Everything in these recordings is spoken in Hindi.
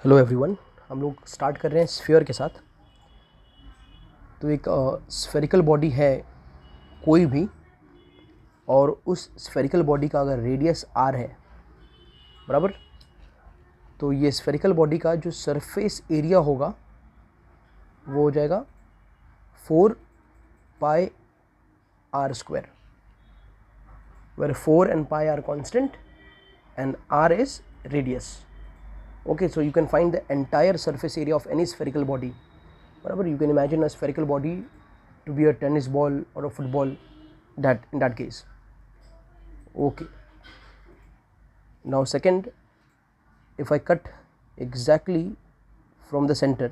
हेलो एवरीवन, हम लोग स्टार्ट कर रहे हैं स्फीयर के साथ। तो एक स्फेरिकल बॉडी है कोई भी, और उस स्फेरिकल बॉडी का अगर रेडियस आर है, बराबर, तो ये स्फेरिकल बॉडी का जो सरफेस एरिया होगा वो हो जाएगा 4 pi r square, where 4 and pi are constant and r is radius. Okay, so you can find the entire surface area of any spherical body. Barabar, you can imagine a spherical body to be a tennis ball or a football, that in that case. Okay, now second, if I cut exactly from the center,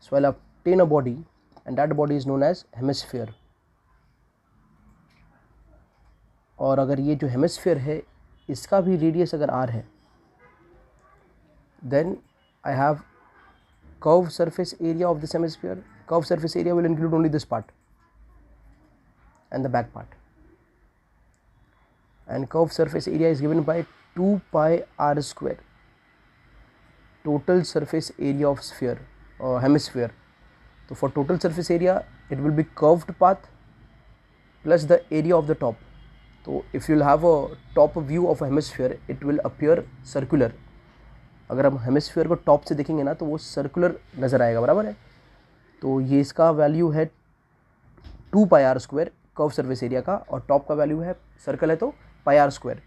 so I'll obtain a body and that body is known as hemisphere. और अगर ये जो हेमिस्फीयर है इसका भी रेडियस अगर r है, then I have curved surface area of this hemisphere. Curved surface area will include only this part and the back part, and curved surface area is given by 2 pi r square, total surface area of sphere or hemisphere. So for total surface area it will be curved path plus the area of the top. So if you will have a top view of a hemisphere, it will appear circular. अगर हम हेमिस्फीयर को टॉप से देखेंगे ना तो वो सर्कुलर नज़र आएगा, बराबर है। तो ये इसका वैल्यू है 2 pi r square curve surface area का, और टॉप का वैल्यू है, सर्कल है तो पाई आर स्क्वायर।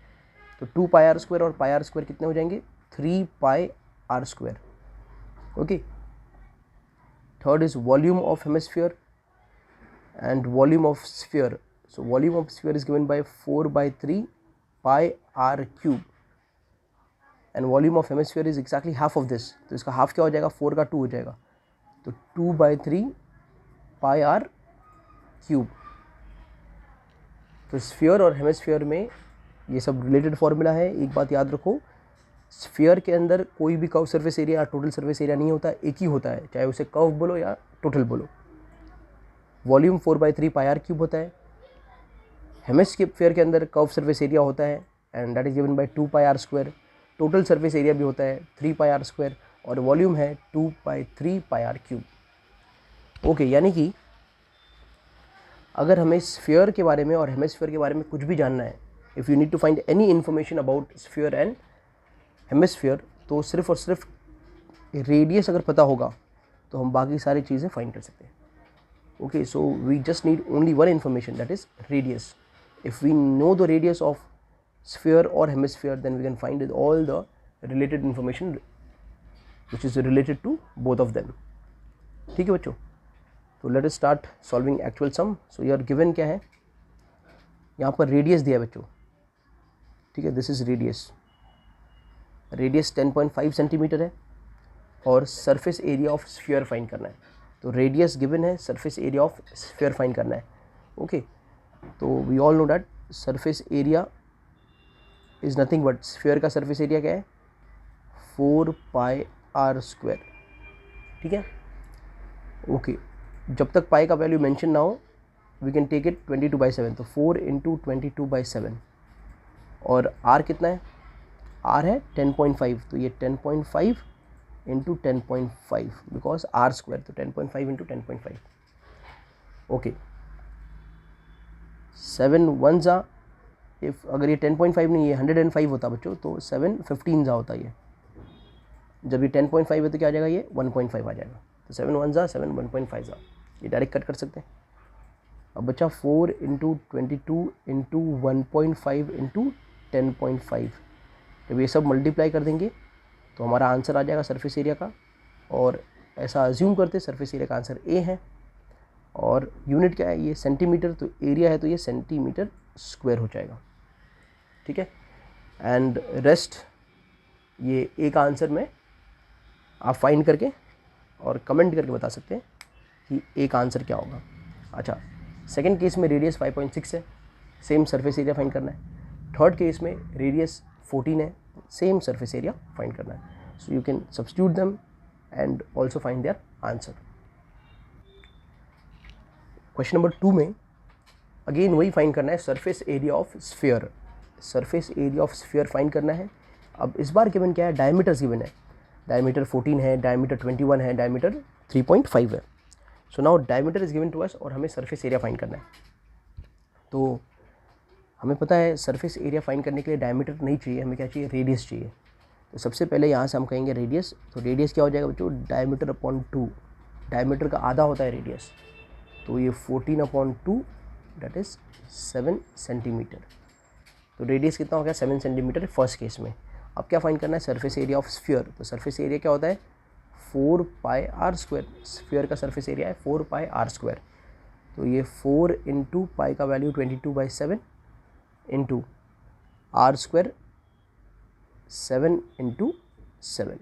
तो 2 पाई आर स्क्वायर और पाई आर स्क्वायर कितने हो जाएंगे? 3 pi r square. Okay, third is volume of hemisphere and volume of sphere. So volume of sphere is given by 4/3 pi r cube, and volume of hemisphere is exactly half of this. तो इसका हाफ क्या हो जाएगा? 4 का 2 हो जाएगा, तो 2/3 पाई आर क्यूब. तो स्फीयर और हेमिस्फीयर में ये सब रिलेटेड फॉर्मूला है. एक बात याद रखो, स्फीयर के अंदर कोई भी कर्व सरफेस एरिया या टोटल सरफेस एरिया नहीं होता, एक ही होता है, चाहे उसे कर्व बोलो या टोटल बोलो. वॉल्यूम 4/3 पाई आर क्यूब होता है. हेमिस्फीयर के अंदर कर्व सरफेस एरिया होता है and that is given by 2 pi r square. Total surface area भी होता है 3 पाई आर स्क्वायर, और वॉल्यूम है 2/3 पाई आर क्यूब. ओके, यानी कि अगर हमें स्फीयर के बारे में और हेमिस्फीयर के बारे में कुछ भी जानना है, if you need to find any information about sphere and hemisphere, तो सिर्फ और सिर्फ रेडियस अगर पता होगा तो हम बाकी सारी चीज़ें फाइंड कर सकते हैं. Okay, so we just need only one information, that is radius. If we know the radius of sphere or hemisphere, then we can find all the related information which is related to both of them. ठीक है बच्चों, तो let us start solving actual sum. so your given क्या है? यहाँ पर रेडियस दिया है बच्चों, ठीक है, this is radius. Radius 10.5 centimetre है और surface area of sphere find करना है. तो रेडियस गिवन है, surface area of sphere find करना है. ओके, तो we all know that surface area is nothing but, sphere का सरफेस एरिया क्या है? 4 पाई आर स्क्वायर. ठीक है, ओके. जब तक पाई का वैल्यू मेंशन ना हो, वी कैन टेक इट 22/7. तो 4 × 22/7. और आर कितना है? आर है 10.5, तो ये 10.5 × 10.5 बिकॉज आर स्क्वायर, तो 10.5 × 10.5. ओके, 7 1 जा, इफ अगर ये 10.5 नहीं, ये 105 होता बच्चों, तो 7 15 जा होता ये. जब ये 10.5 है तो क्या आ जाएगा? ये 1.5 आ जाएगा. तो 7 1 जा 7 1.5 जा, ये डायरेक्ट कट कर सकते हैं. अब बच्चा 4 × 22 × 1.5 × 10.5. जब ये सब मल्टीप्लाई कर देंगे तो हमारा आंसर आ जाएगा सरफेस एरिया का. और ऐसा अज्यूम करते सरफेस एरिया का आंसर ए है, और यूनिट क्या है? ये सेंटीमीटर, तो एरिया है तो ये सेंटीमीटर स्क्वायर हो जाएगा. ठीक है, एंड रेस्ट ये ए का आंसर में आप फाइंड करके और कमेंट करके बता सकते हैं कि ए का आंसर क्या होगा. अच्छा, सेकंड केस में रेडियस 5.6 है, सेम सरफेस एरिया फाइंड करना है. थर्ड केस में रेडियस 14 है, सेम सरफेस एरिया फाइंड करना है. So you can substitute them and also find their answer. Question number 2 में अगेन वही फाइंड करना है, surface area of sphere. Surface area of sphere find करना है. अब इस बार गिवन क्या है, डायमीटर्स गिवन है, डायमीटर 14 है, डायमीटर 21 है, डायमीटर 3.5 है। So now diameter is given to us और हमें सरफेस एरिया फाइंड करना है। तो हमें पता है सरफेस एरिया फाइंड करने के लिए डायमीटर नहीं चाहिए, हमें क्या चाहिए, रेडियस चाहिए। तो सबसे पहले यहाँ से हम कहेंगे रेडियस। तो रेडियस क्या हो जाएगा बच्चों, डायमीटर अपॉन 2, डायमीटर का आधा होता है रेडियस, तो ये 14/2 दैट इज़ 7 सेंटीमीटर। तो रेडियस कितना हो गया, 7 सेंटीमीटर फर्स्ट केस में। अब क्या फाइंड करना है, सरफेस एरिया ऑफ स्फीयर। तो सरफेस एरिया क्या होता है, 4πr²। स्फीयर का सरफेस एरिया है 4πr²। तो ये 4 इंटू पाई का वैल्यू 22/7 इंटू r², 7 इंटू 7।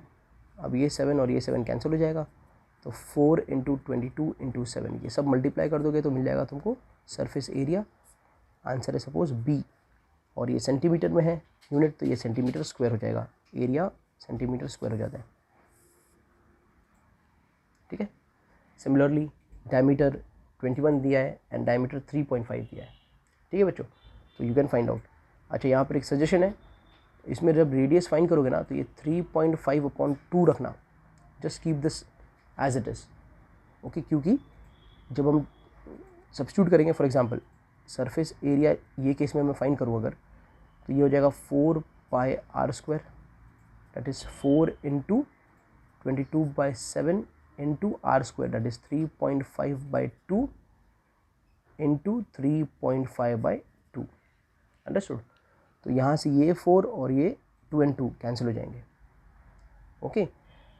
अब ये 7 और ये 7 कैंसिल हो जाएगा, तो 4 इंटू 22 इंटू 7, ये सब मल्टीप्लाई कर दोगे तो मिल जाएगा तुमको सरफेस एरिया। आंसर है सपोज बी, और ये सेंटीमीटर में है यूनिट, तो ये सेंटीमीटर स्क्वायर हो जाएगा, एरिया सेंटीमीटर स्क्वायर हो जाता है। ठीक है। सिमिलरली डायमीटर 21 दिया है एंड डायमीटर 3.5 दिया है। ठीक है बच्चों, तो यू कैन फाइंड आउट। अच्छा, यहाँ पर एक सजेशन है, इसमें जब रेडियस फाइंड करोगे ना तो ये 3.5/2 रखना, just keep this as it is. Okay, क्योंकि जब हम सब्स्टिट्यूट करेंगे, फॉर एग्जांपल सरफेस एरिया ये केस में मैं फाइंड करूँ अगर, तो ये हो जाएगा 4πr² that is 4 into 22/7 into r² that is 3.5/2 into 3.5/2। Understood. तो यहाँ से ये 4 और ये 2 and 2 कैंसिल हो जाएंगे। ओके,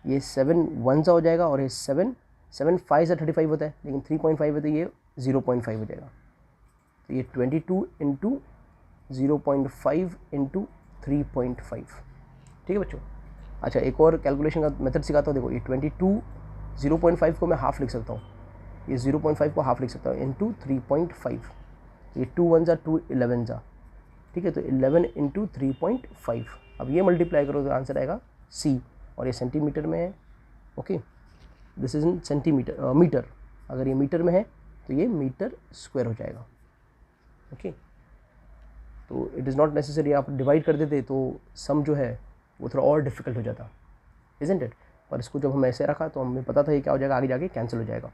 ये 7 1 सा हो जाएगा और ये 7 5 से 35 होता है, लेकिन 3.5 है तो ये 0.5 हो जाएगा। तो ये 22 इंटू 0.5 इंटू 3.5। ठीक है बच्चों। अच्छा, एक और कैलकुलेशन का मेथड सिखाता हूँ। देखो, ये 22 0.5 को मैं हाफ लिख सकता हूँ, ये 0.5 को हाफ लिख सकता हूँ इंटू 3.5। ये 2 1 सा 2 11 सा, ठीक है, तो 11 इंटू 3.5। अब ये मल्टीप्लाई करो तो आंसर आएगा सी, और ये सेंटीमीटर में है। Okay, this is in centimetre metre. अगर ये मीटर में है तो ये मीटर स्क्वायर हो जाएगा। ओके, तो इट इज़ नॉट नेसेसरी आप डिवाइड कर देते तो सम जो है वो थोड़ा और डिफिकल्ट हो जाता, इजंट इट। पर इसको जब हम ऐसे रखा तो हमें पता था ये क्या हो जाएगा, आगे जाके कैंसिल हो जाएगा।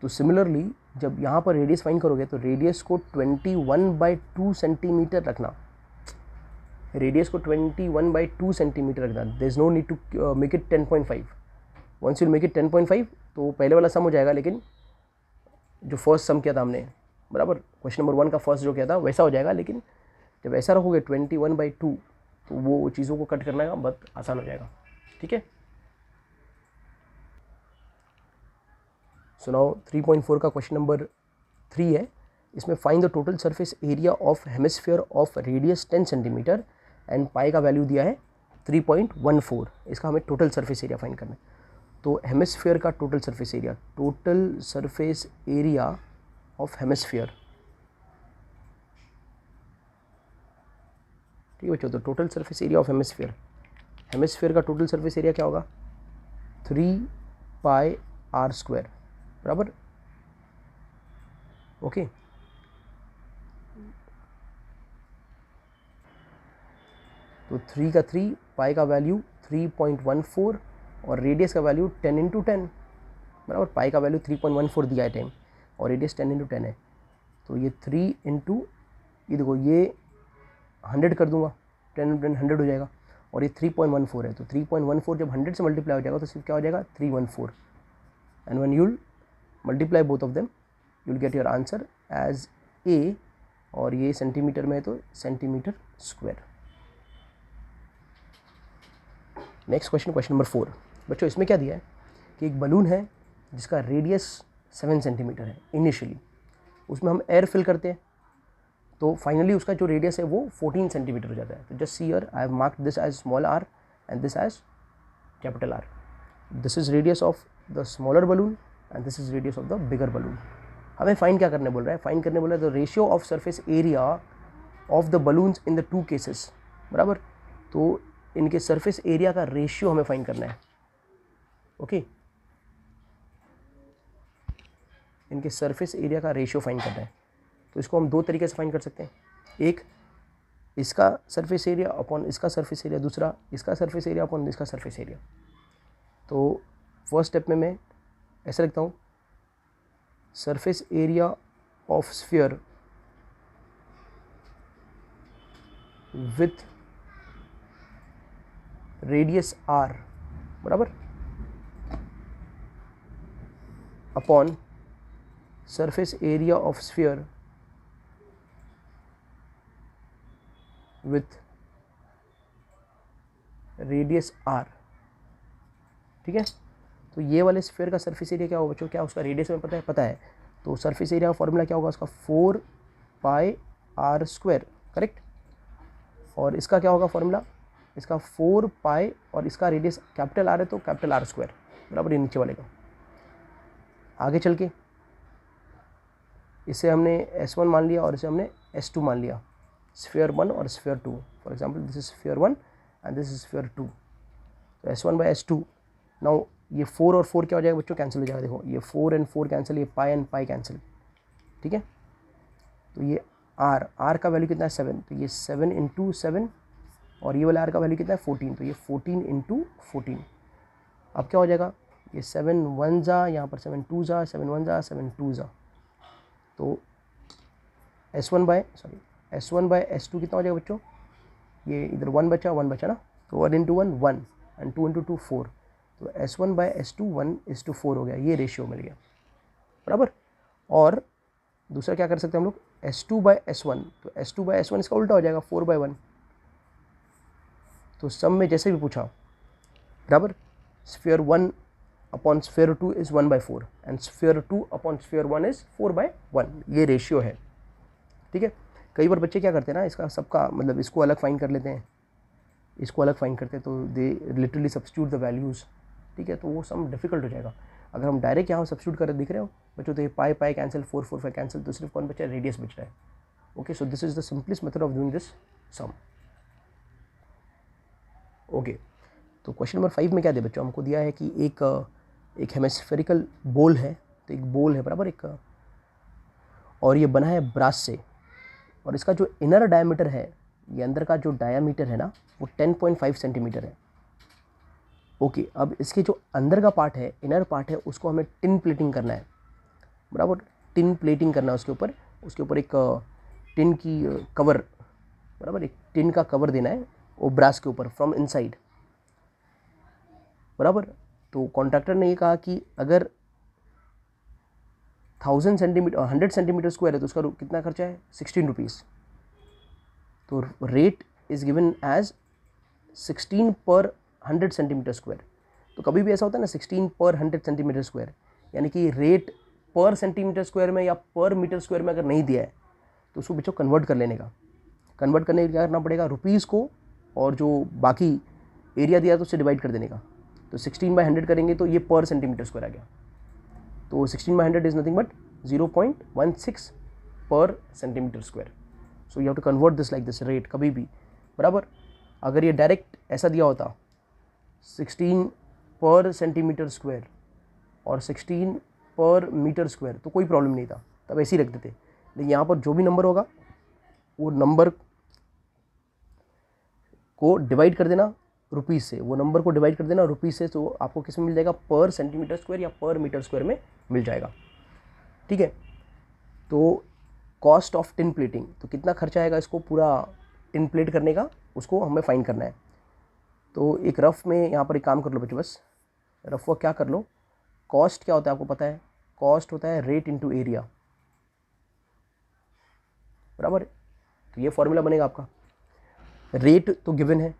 तो सिमिलरली जब यहाँ पर रेडियस फाइंड करोगे तो रेडियस को 21/2 सेंटीमीटर रखना, रेडियस को 21/2 सेंटीमीटर रखना। There is no need to make it 10.5। Once you make it 10.5 तो पहले वाला सम हो जाएगा, लेकिन जो फर्स्ट सम किया था हमने, बराबर क्वेश्चन नंबर 1 का फर्स्ट जो किया था वैसा हो जाएगा। लेकिन जब ऐसा रखोगे 21/2 तो वो चीज़ों को कट करना का बहुत आसान हो जाएगा। ठीक है। सो नाउ 3.4 का क्वेश्चन नंबर 3 है। इसमें find the total surface area of hemisphere of radius 10 centimetre and pi का वैल्यू दिया है 3.14। इसका हमें टोटल सरफेस एरिया फाइंड करना है। तो हेमिस्फीयर का total surface area of hemisphere, ठीक है बच्चों। तो total surface area of hemisphere का टोटल सरफेस एरिया क्या होगा, 3πr², बराबर। ओके, तो 3 का 3, पाई का वैल्यू 3.14 और रेडियस का वैल्यू 10 इंटू 10, बराबर। पाई का वैल्यू 3.14 दिया है टाइम और रेडियस 10 इंटू 10 है। तो ये 3 इंटू, ये देखो ये 100 कर दूंगा, 10 इंटू 10 100 हो जाएगा, और ये 3.14 है। तो 3.14 जब 100 से मल्टीप्लाई हो जाएगा तो सिर्फ क्या हो जाएगा, 314। And when you'll multiply both of them you will get your answer as a, और ये सेंटीमीटर में है तो centimetre square. Next question, question number 4। बच्चों इसमें क्या दिया है कि एक बलून है जिसका रेडियस 7 सेंटीमीटर है इनिशियली, उसमें हम एयर फिल करते हैं तो फाइनली उसका जो रेडियस है वो 14 सेंटीमीटर हो जाता है। तो just see here I have marked this as small r and this as capital R। This is radius of the smaller balloon and this is radius of the bigger balloon. हमें फाइंड क्या करने बोल रहा है, फाइंड करने बोल रहा है the ratio of surface area of the balloons in the 2 cases, बराबर। तो इनके सरफेस एरिया का रेशियो हमें फाइंड करना है। ओके, इनके सरफेस एरिया का रेशियो फाइंड करना है। तो इसको हम 2 तरीके से फाइंड कर सकते हैं। एक, इसका सरफेस एरिया अपॉन इसका सरफेस एरिया, दूसरा इसका सरफेस एरिया अपॉन इसका सरफेस एरिया। तो फर्स्ट स्टेप में मैं ऐसा लिखता हूँ, surface area of sphere with radius r बराबर upon surface area of sphere with radius r। ठीक है, तो ये वाले स्फीयर का सरफेस एरिया क्या होगा बच्चों, क्या उसका रेडियस में पता है। तो सरफेस एरिया का फॉर्मूला क्या होगा उसका, 4πr², करेक्ट। और इसका क्या होगा फॉर्मूला, इसका 4π और इसका रेडियस कैपिटल R है तो कैपिटल R² बराबर, ये नीचे वाले का। आगे चल के इसे हमने S1 मान लिया और इसे हमने S2 मान लिया, स्फीयर 1 और sphere 2। For example this is sphere 1 and this is sphere 2। तो S1/S2, नाउ ये 4 और 4 क्या हो जाएगा बच्चों, कैंसिल हो जाएगा। देखो ये 4 एंड 4 कैंसिल, ये पाई एंड पाई कैंसिल। ठीक है, तो ये R का वैल्यू कितना है 7, तो ये 7 × 7 और ये वाला R का वैल्यू कितना है 14, तो ये 14 × 14। अब क्या हो जाएगा, ये 7 1 जा, यहाँ पर 7 2 जा, 7 1 जा, 7 2 जा। तो S1/S2 कितना हो जाएगा बच्चों, ये इधर 1 बचा ना, तो 1 × 1 1 एंड 2 × 2 4। तो S1/S2 1:4 हो गया, ये रेशियो मिल गया बराबर। और दूसरा क्या कर सकते हैं हम लोग, S2/S1, तो S2/S1 इसका उल्टा हो जाएगा 4/1। तो सम में जैसे भी पूछा बराबर, sphere 1 upon sphere 2 is 1/4 and sphere 2 upon sphere 1 is 4/1, ये रेशियो है। ठीक है, कई बार बच्चे क्या करते हैं ना, इसका सबका मतलब इसको अलग फाइंड कर लेते हैं, इसको अलग फाइंड करते हैं, तो they literally substitute the values. ठीक है, तो वो सम डिफिकल्ट हो जाएगा। अगर हम डायरेक्ट यहाँ सब्स्टिट्यूट कर दिख रहे हो बच्चों, तो ये पाई पाई कैंसिल, 4 4 5 कैंसिल, तो सिर्फ कौन बचा है, रेडियस बच रहा है। Okay, so this is the simplest method of doing this sum. Okay, तो क्वेश्चन नंबर 5 में क्या दे बच्चों, हमको दिया है कि एक हेमिस्फेरिकल बोल है, तो एक बोल है बराबर एक, और ये बना है ब्रास से, और इसका जो इनर डायमीटर है, ये अंदर का जो डायमीटर है ना, वो 10.5 सेंटीमीटर है। ओके, अब इसके जो अंदर का पार्ट है, इनर पार्ट है, उसको हमें टिन प्लेटिंग करना है बराबर, टिन प्लेटिंग करना है उसके ऊपर एक टिन की कवर बराबर, एक टिन का कवर देना है वो ब्रास के ऊपर फ्रॉम इनसाइड बराबर। तो कॉन्ट्रैक्टर ने ये कहा कि अगर 100 सेंटीमीटर स्क्वायर है तो उसका कितना खर्चा है, 16 रुपीज़। तो रेट इज़ गिवन एज 16 पर 100 सेंटीमीटर स्क्वायर। तो कभी भी ऐसा होता है ना 16 पर 100 सेंटीमीटर स्क्वायर, यानी कि रेट पर सेंटीमीटर स्क्वायर में या पर मीटर स्क्वायर में अगर नहीं दिया है तो उसको बच्चों कन्वर्ट कर लेने का। कन्वर्ट करने के लिए क्या करना पड़ेगा, रुपीज़ को और जो बाकी एरिया दिया तो उससे डिवाइड कर देने का। तो 16/100 करेंगे तो ये पर सेंटीमीटर स्क्वायर आ गया। तो 16/100 इज़ नथिंग बट 0.16 पर centimetre square. So you have to convert this like this rate कभी भी बराबर। अगर ये डायरेक्ट ऐसा दिया होता 16 पर सेंटीमीटर स्क्वायर और 16 पर मीटर स्क्वायर तो कोई प्रॉब्लम नहीं था, तब ऐसे ही रख देते। लेकिन यहाँ पर जो भी नंबर होगा वो नंबर को डिवाइड कर देना रुपीज़ से, वो नंबर को डिवाइड कर देना रुपीज़ से, तो आपको किस में मिल जाएगा, पर सेंटीमीटर स्क्वायर या पर मीटर स्क्वायर में मिल जाएगा। ठीक है, तो कॉस्ट ऑफ टिन प्लेटिंग, तो कितना खर्चा आएगा इसको पूरा टिन प्लेट करने का, उसको हमें फाइंड करना है। तो एक रफ में यहाँ पर एक काम कर लो बच्चों, बस रफ वर्क क्या कर लो, कॉस्ट क्या होता है आपको पता है, कॉस्ट होता है रेट इनटू एरिया बराबर। तो ये फॉर्मूला बनेगा आपका, रेट तो गिवन है,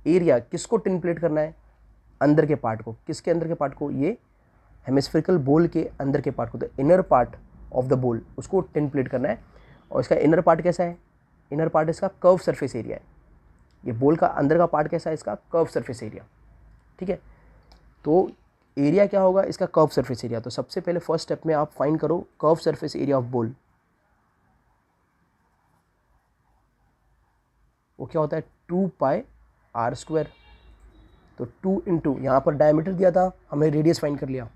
एरिया किसको टिन प्लेट करना है, अंदर के पार्ट को। किसके अंदर के पार्ट को, ये हेमिस्फेरिकल बोल के अंदर के पार्ट को, तो इनर पार्ट ऑफ द बोल उसको टिन प्लेट करना है। और इसका इनर पार्ट कैसा है, इनर पार्ट इसका कर्व सरफेस एरिया है। ये बोल का अंदर का पार्ट कैसा है, इसका कर्व सरफेस एरिया। ठीक है, तो एरिया क्या होगा, इसका कर्व सरफेस एरिया। तो सबसे पहले फर्स्ट स्टेप में आप फाइंड करो कर्व सरफेस एरिया ऑफ बोल। वो क्या होता है, 2πr²। तो 2 इंटू यहाँ पर डायमीटर दिया था, हमने रेडियस फाइंड कर लिया,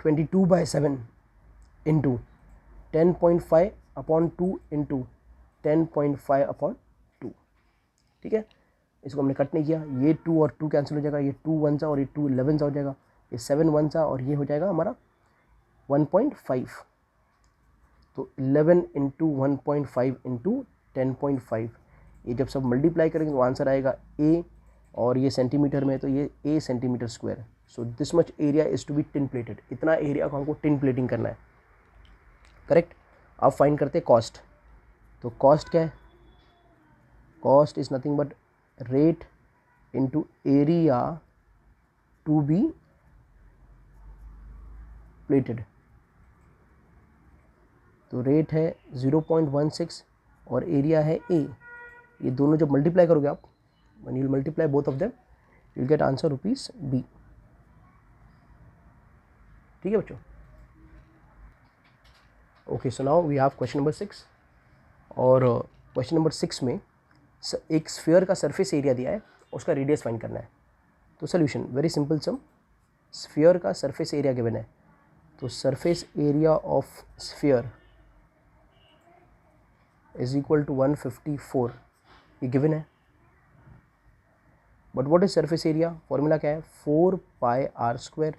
22/7 इंटू 10.5 अपॉन 2 इंटू 10.5 अपॉन 2। ठीक है, इसको हमने कट नहीं किया, ये 2 और 2 कैंसिल हो जाएगा, ये 2 1 सा और ये 2 11 सा हो जाएगा, ये 7 1 सा और ये हो जाएगा हमारा 1.5। तो 11 इंटू 1.5 इंटू 10.5, ये जब सब मल्टीप्लाई करेंगे तो आंसर आएगा ए, और ये सेंटीमीटर में है तो ये ए centimetre square. So this much area is to be tin plated, इतना एरिया को हमको टिन प्लेटिंग करना है, करेक्ट। अब फाइंड करते हैं कॉस्ट। तो कॉस्ट क्या है, cost is nothing but rate into area to be plated. तो रेट है 0.16 और एरिया है ए, ये दोनों जब मल्टीप्लाई करोगे आप, when you multiply both of them you'll get answer rupees B। ठीक है बच्चों, okay. So now we have question number 6, और क्वेश्चन नंबर 6 में एक स्फीयर का सरफेस एरिया दिया है, उसका रेडियस फाइंड करना है। तो solution very simple sum, sphere का सरफेस एरिया गिवन है, तो surface area of sphere is equal to 154, ये गिवन है। But what is surface area, formula क्या है, 4 pi r square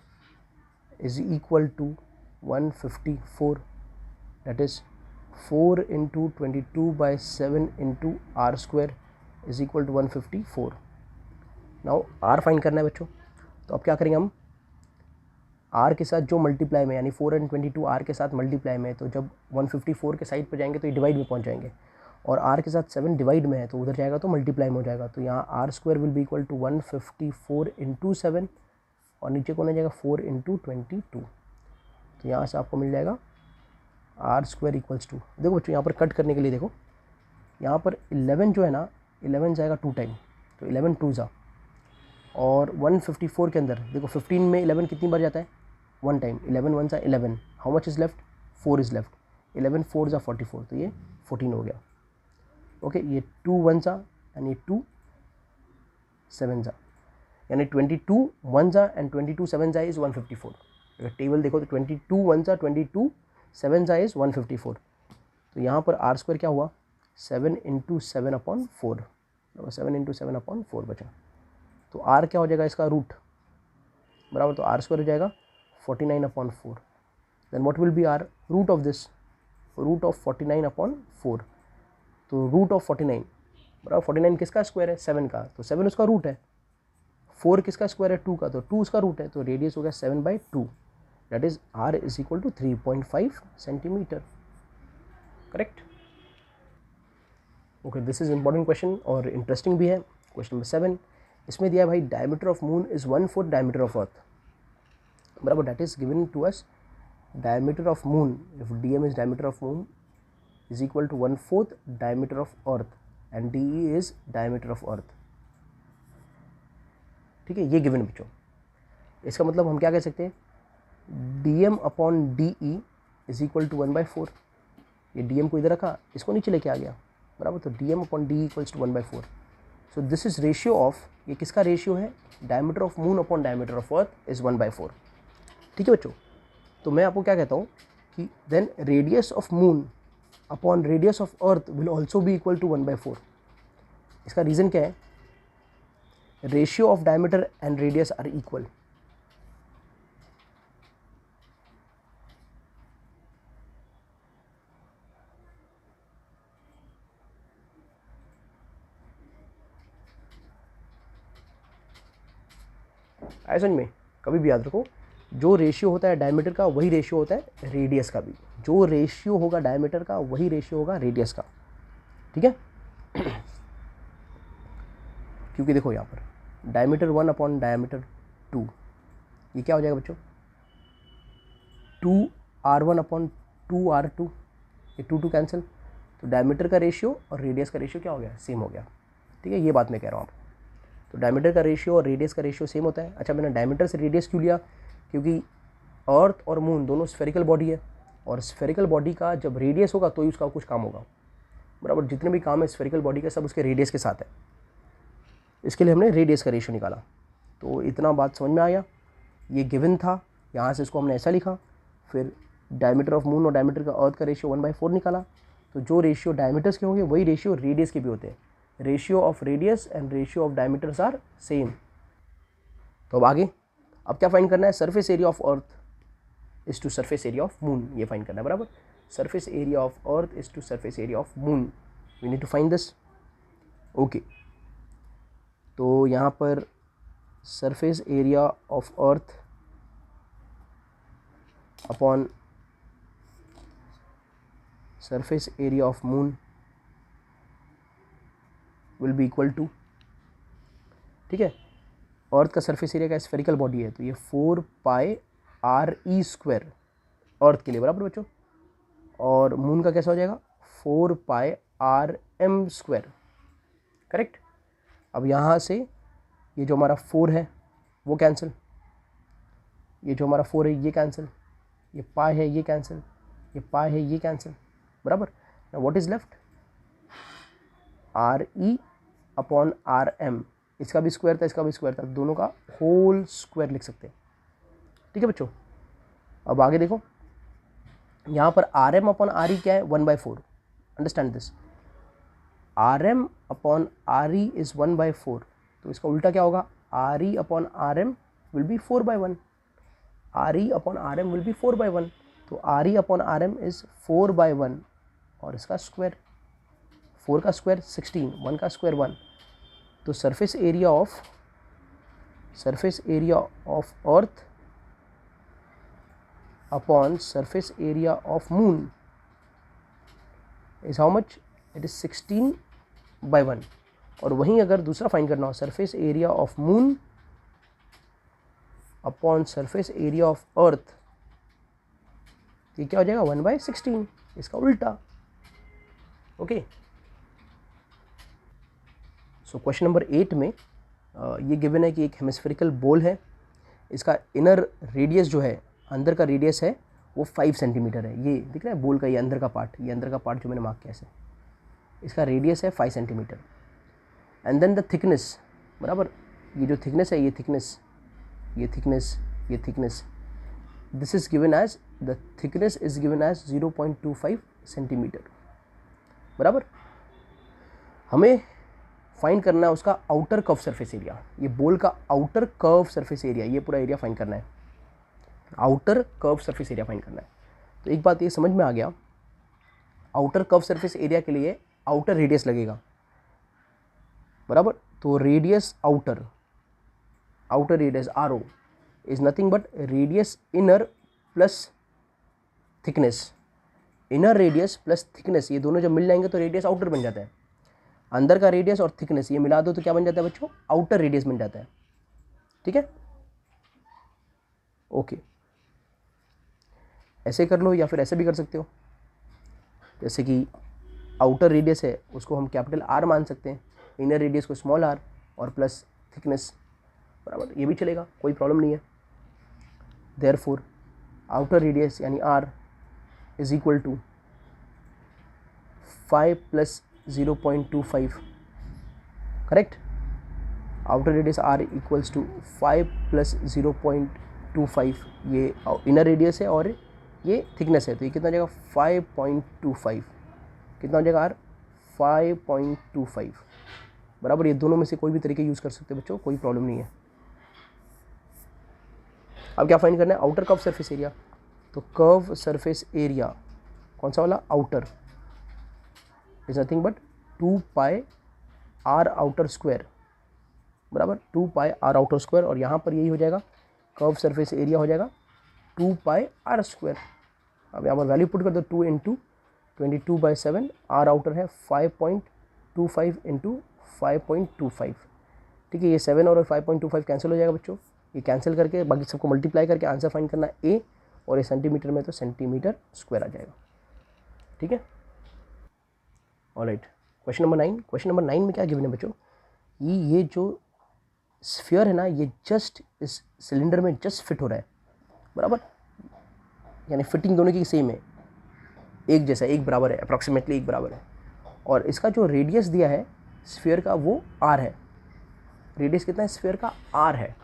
is equal to 154, that is 4 into 22/7 into r square is equal to 154। Now r find करना है बच्चों, तो अब क्या करेंगे हम, आर के साथ जो मल्टीप्लाई में, यानी 4 and 22 आर के साथ मल्टीप्लाई में है, तो जब 154 के साइड पर जाएंगे तो ये डिवाइड में पहुंच जाएंगे, और आर के साथ 7 डिवाइड में है तो उधर जाएगा तो मल्टीप्लाई में हो जाएगा। तो यहाँ r square will be equal to 154 into 7, और नीचे कौन आ जाएगा 4 इंटू 22। तो यहाँ से आपको मिल जाएगा आर स्क्वायर इक्वल्स टू, देखो बच्चों यहाँ पर कट करने के लिए देखो, यहाँ पर 11 जो है ना, 11 जाएगा 2 टाइम, तो 11 2 जा, और 154 के अंदर देखो 15 में 11 कितनी बार जाता है, 1 टाइम, 11 1 जा 11, how much is left, 4 is left, 11 4 जा 44, तो ये 14 हो गया। ओके, ये 2 1 जा एंड ये 2 7 जा, यानी 22 1 जा एंड 22 7 जा इज़ 154। अगर टेबल देखो तो 22 1 जा 22 7 जा इज़ 154। तो यहाँ पर आर स्क्वायर क्या हुआ, 7 इंटू 7/4, 7 इंटू 7/4 बचा। तो आर क्या हो जाएगा इसका रूट, बराबर, तो आर स्क्वायर हो जाएगा 49/4। Then what will be r root of this, root of 49/4, तो रूट ऑफ 49 बराबर 49 किसका स्क्वायर है, 7 का, तो 7 उसका रूट है, 4 किसका स्क्वायर है, 2 का, तो 2 उसका रूट है, तो रेडियस हो गया 7/2, that is r is equal to 3.5 centimetre, correct. Okay, this is important question और इंटरेस्टिंग भी है। क्वेश्चन नंबर 7, इसमें दिया है भाई diameter of moon is 1/4 diameter of earth, बराबर, that is given to us diameter of moon, if DM is diameter of moon is equal to 1/4 diameter of earth and DE is diameter of earth। ठीक है, ये गिवन बच्चों, इसका मतलब हम क्या कह सकते हैं, DM upon DE is equal to 1/4, ये DM को इधर रखा, इसको नीचे लेके आ गया, बराबर, तो DM upon DE equals to 1/4। So this is ratio of, ये किसका रेशियो है, diameter of moon upon diameter of earth is 1/4। ठीक है बच्चों, तो मैं आपको क्या कहता हूँ कि then radius of moon upon radius of earth will also be equal to 1/4। इसका रीज़न क्या है, ratio of diameter and radius are equal. ऐसा नहीं में कभी भी याद रखो, जो रेशियो होता है डायमीटर का वही रेशियो होता है रेडियस का भी, जो रेशियो होगा डायमीटर का वही रेशियो होगा रेडियस का, ठीक है। क्योंकि देखो यहाँ पर डायमीटर 1 अपॉन डायमीटर 2, ये क्या हो जाएगा बच्चों, 2r1 अपॉन 2r2, ये 2 कैंसिल, तो डायमीटर का रेशियो और रेडियस का रेशियो क्या हो गया, सेम हो गया। ठीक है, ये बात मैं कह रहा हूँ आपको, तो डायमीटर का रेशियो और रेडियस का रेशियो सेम होता है। अच्छा, मैंने डायमीटर से रेडियस क्यों लिया, क्योंकि अर्थ और मून दोनों स्फेरिकल बॉडी है, और स्फेरिकल बॉडी का जब रेडियस होगा तो ही उसका कुछ काम होगा, बराबर, जितने भी काम है स्फेरिकल बॉडी का सब उसके रेडियस के साथ है, इसके लिए हमने रेडियस का रेशियो निकाला। तो इतना बात समझ में आया, ये गिवन था, यहाँ से इसको हमने ऐसा लिखा, फिर डायमीटर ऑफ मून और डायमीटर का अर्थ का रेशियो 1/4 निकाला, तो जो रेशियो डायमीटर्स के होंगे वही रेशियो रेडियस के भी होते हैं। Ratio of radius and ratio of diameters are same. तो अब आगे, अब क्या फाइंड करना है, surface area of earth is to surface area of moon, ये फाइंड करना है बराबर। Surface area of earth is to surface area of moon, we need to find this. Okay, तो यहाँ पर surface area of earth upon surface area of moon will be equal to, ठीक है, अर्थ का सरफेस एरिया का स्फेरिकल बॉडी है तो ये 4 पाई आर ई स्क्वायर अर्थ के लिए बराबर बच्चों, और मून का कैसा हो जाएगा 4 pi R M square, correct. अब यहाँ से ये जो हमारा 4 है वो कैंसिल, ये जो हमारा 4 है ये कैंसिल, ये पाई है ये कैंसिल, ये पाई है ये कैंसिल, बराबर। What is left, R E upon R M, इसका भी स्क्वायर था इसका भी स्क्वायर था, दोनों का होल स्क्वायर लिख सकते हैं, ठीक है बच्चों। अब आगे देखो, यहाँ पर R M upon R E क्या है 1/4, understand this, R M upon R E is 1/4, तो इसका उल्टा क्या होगा, R E upon R M will be 4/1, R E upon R M will be 4/1, तो R E upon R M is 4/1 और इसका स्क्वायर, 4 का स्क्वायर 16, 1 का स्क्वायर 1, तो surface area of earth upon surface area of moon is how much, it is 16/1। और वहीं अगर दूसरा फाइंड करना हो, surface area of moon upon surface area of अर्थ, ये क्या हो जाएगा 1/16, इसका उल्टा, ओके। सो क्वेश्चन नंबर 8 में ये गिवन है कि एक हेमिस्फेरिकल बॉल है, इसका इनर रेडियस जो है, अंदर का रेडियस है वो 5 सेंटीमीटर है, ये दिख रहा है बॉल का ये अंदर का पार्ट, ये अंदर का पार्ट जो मैंने मार्क किया है, इसका रेडियस है 5 centimetre. And then the thickness, बराबर, ये जो थिकनेस है, ये थिकनेस, ये थिकनेस, ये thickness, this is given as, the thickness is given as 0.25 centimetre, बराबर। हमें फाइंड करना है उसका आउटर कर्व सरफेस एरिया, ये बॉल का आउटर कर्व सरफेस एरिया, ये पूरा एरिया फाइंड करना है, outer curve surface area find करना है। तो एक बात ये समझ में आ गया, आउटर कर्व सरफेस एरिया के लिए आउटर रेडियस लगेगा, बराबर। तो radius outer, outer radius R O is nothing but radius inner plus thickness, inner radius plus thickness, ये दोनों जब मिल जाएंगे तो रेडियस आउटर बन जाता है। अंदर का रेडियस और थिकनेस ये मिला दो तो क्या बन जाता है बच्चों, आउटर रेडियस बन जाता है, ठीक है, ओके। ऐसे कर लो या फिर ऐसे भी कर सकते हो, जैसे कि आउटर रेडियस है उसको हम कैपिटल आर मान सकते हैं, इनर रेडियस को स्मॉल आर और प्लस थिकनेस, बराबर, ये भी चलेगा, कोई प्रॉब्लम नहीं है। देयरफॉर आउटर रेडियस यानी R is equal to 5 + 0.25, correct. Outer radius R equals to 5 + 0.25, ये इनर रेडियस है और ये थिकनेस है, तो ये कितना हो जाएगा 5.25, कितना हो जाएगा आर 5.25, बराबर। ये दोनों में से कोई भी तरीके यूज़ कर सकते हैं बच्चों, कोई प्रॉब्लम नहीं है। अब क्या फाइंड करना है, आउटर कर्व सरफेस एरिया, तो कर्व सरफेस एरिया कौन सा वाला, outer, is nothing but 2 pi R outer square, बराबर, 2 पाई आर आउटर स्क्वायर, और यहाँ पर यही हो जाएगा कर्व सरफेस एरिया हो जाएगा 2 पाई आर स्क्वायर। अब यहाँ पर वैल्यू पुट कर दो, 2 × 22/7, आर आउटर है 5.25 × 5.25, ठीक है। ये 7 और 5.25 कैंसिल हो जाएगा बच्चों, ये कैंसिल करके बाकी सबको मल्टीप्लाई करके आंसर फाइंड करना है ए, और ये सेंटीमीटर में तो सेंटीमीटर स्क्वायर आ जाएगा, ठीक है। Alright, question number 9, question number 9 में क्या गिवन है बच्चों, ये जो स्फीयर है ना, ये जस्ट इस सिलेंडर में जस्ट फिट हो रहा है, बराबर, यानी फिटिंग दोनों की सेम है, एक जैसा, एक बराबर है, अप्रॉक्सीमेटली एक बराबर है, और इसका जो रेडियस दिया है स्फीयर का वो आर है, रेडियस कितना है स्फीयर का, आर है,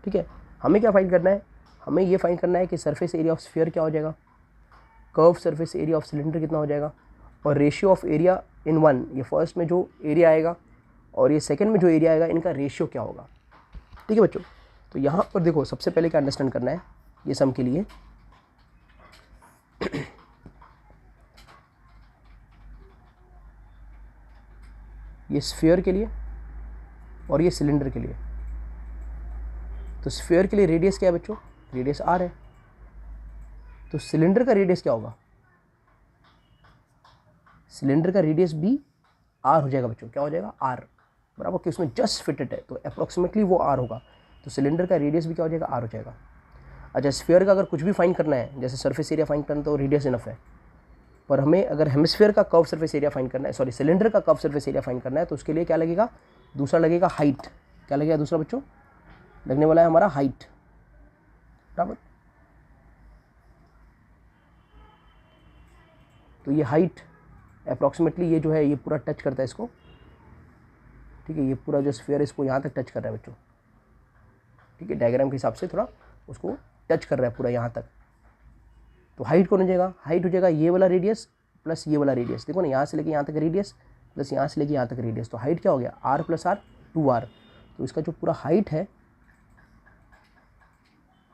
ठीक है। हमें क्या फाइंड करना है, हमें ये फाइंड करना है कि सरफेस एरिया ऑफ स्फीयर क्या हो जाएगा, curve surface area of cylinder कितना हो जाएगा, और ratio of area in one, ये फर्स्ट में जो एरिया आएगा और ये सेकंड में जो एरिया आएगा, इनका रेशियो क्या होगा। ठीक है बच्चों, तो यहाँ पर देखो सबसे पहले क्या अंडरस्टैंड करना है ये सम के लिए। ये स्फीयर के लिए और ये सिलेंडर के लिए। तो स्फीयर के लिए रेडियस क्या है बच्चों, रेडियस आर है। तो सिलेंडर का रेडियस क्या होगा, सिलेंडर का रेडियस भी आर हो जाएगा बच्चों। क्या हो जाएगा, आर, बराबर, कि उसमें जस्ट फिटेड है तो अप्रोक्सीमेटली वो आर होगा। तो सिलेंडर का रेडियस भी क्या हो जाएगा, आर हो जाएगा। अच्छा, स्फीयर का अगर कुछ भी फाइंड करना है, जैसे सरफेस एरिया फाइंड करना तो रेडियस इनफ है, पर हमें अगर हेमिस्फीयर का कर्व सरफेस एरिया फाइंड करना है, सॉरी सिलेंडर का कर्व सरफेस एरिया फाइंड करना है, तो उसके लिए क्या लगेगा, दूसरा लगेगा हाइट। क्या लगेगा दूसरा बच्चों, लगने वाला है हमारा हाइट, बराबर। तो ये हाइट अप्रॉक्सीमेटली ये जो है ये पूरा टच करता है इसको। ठीक है, ये पूरा जो स्फीयर है इसको यहाँ तक टच कर रहा है बच्चों। ठीक है, डायग्राम के हिसाब से थोड़ा उसको टच कर रहा है पूरा यहाँ तक। तो हाइट कौन हो जाएगा, हाइट हो जाएगा ये वाला रेडियस प्लस ये वाला रेडियस। देखो ना, यहाँ से लेके यहाँ तक रेडियस प्लस यहाँ से लेके यहाँ तक रेडियस। तो हाइट क्या हो गया, आर प्लस आर, 2r। तो इसका जो पूरा हाइट है,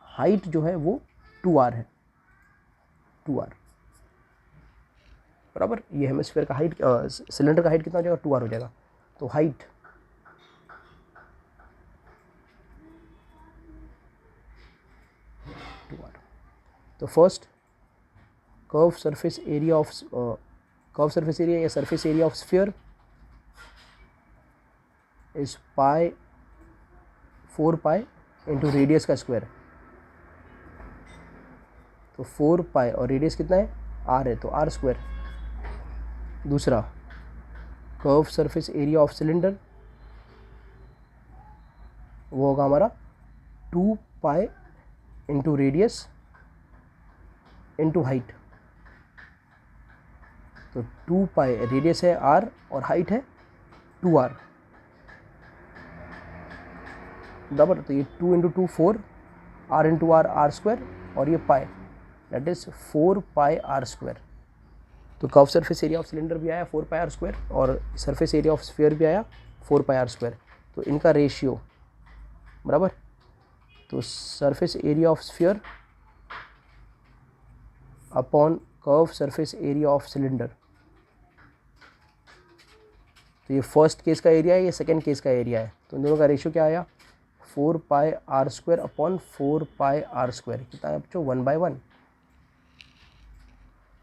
हाइट जो है वो 2r है, 2r, बराबर। ये हेमिस्फीयर का हाइट, सिलेंडर का हाइट कितना हो जाएगा, 2r हो जाएगा। तो हाइट तो first curve surface area of curve surface area या surface area of sphere is pi 4 pi into radius का स्क्वायर। तो 4 पाई और रेडियस कितना है, आर है, तो आर स्क्वायर। दूसरा curve surface area of cylinder, वो होगा हमारा 2 pi into radius into height. तो 2 पाई रेडियस है आर और हाइट है 2r, बराबर। तो ये 2 into 2 4, r into r, r square, और ये pi, that is 4 pi r square. तो curve surface area of cylinder भी आया 4 पाई आर स्क्वायर और सरफेस एरिया ऑफ स्फीयर भी आया 4 पाई आर स्क्वायर। तो इनका रेशियो, बराबर। तो surface area of sphere upon curve surface area of cylinder. तो ये फर्स्ट केस का एरिया है, ये सेकंड केस का एरिया है। तो इन दोनों का रेशियो क्या आया, 4 pi r square upon 4 pi r square. कितना है बच्चों, 1/1।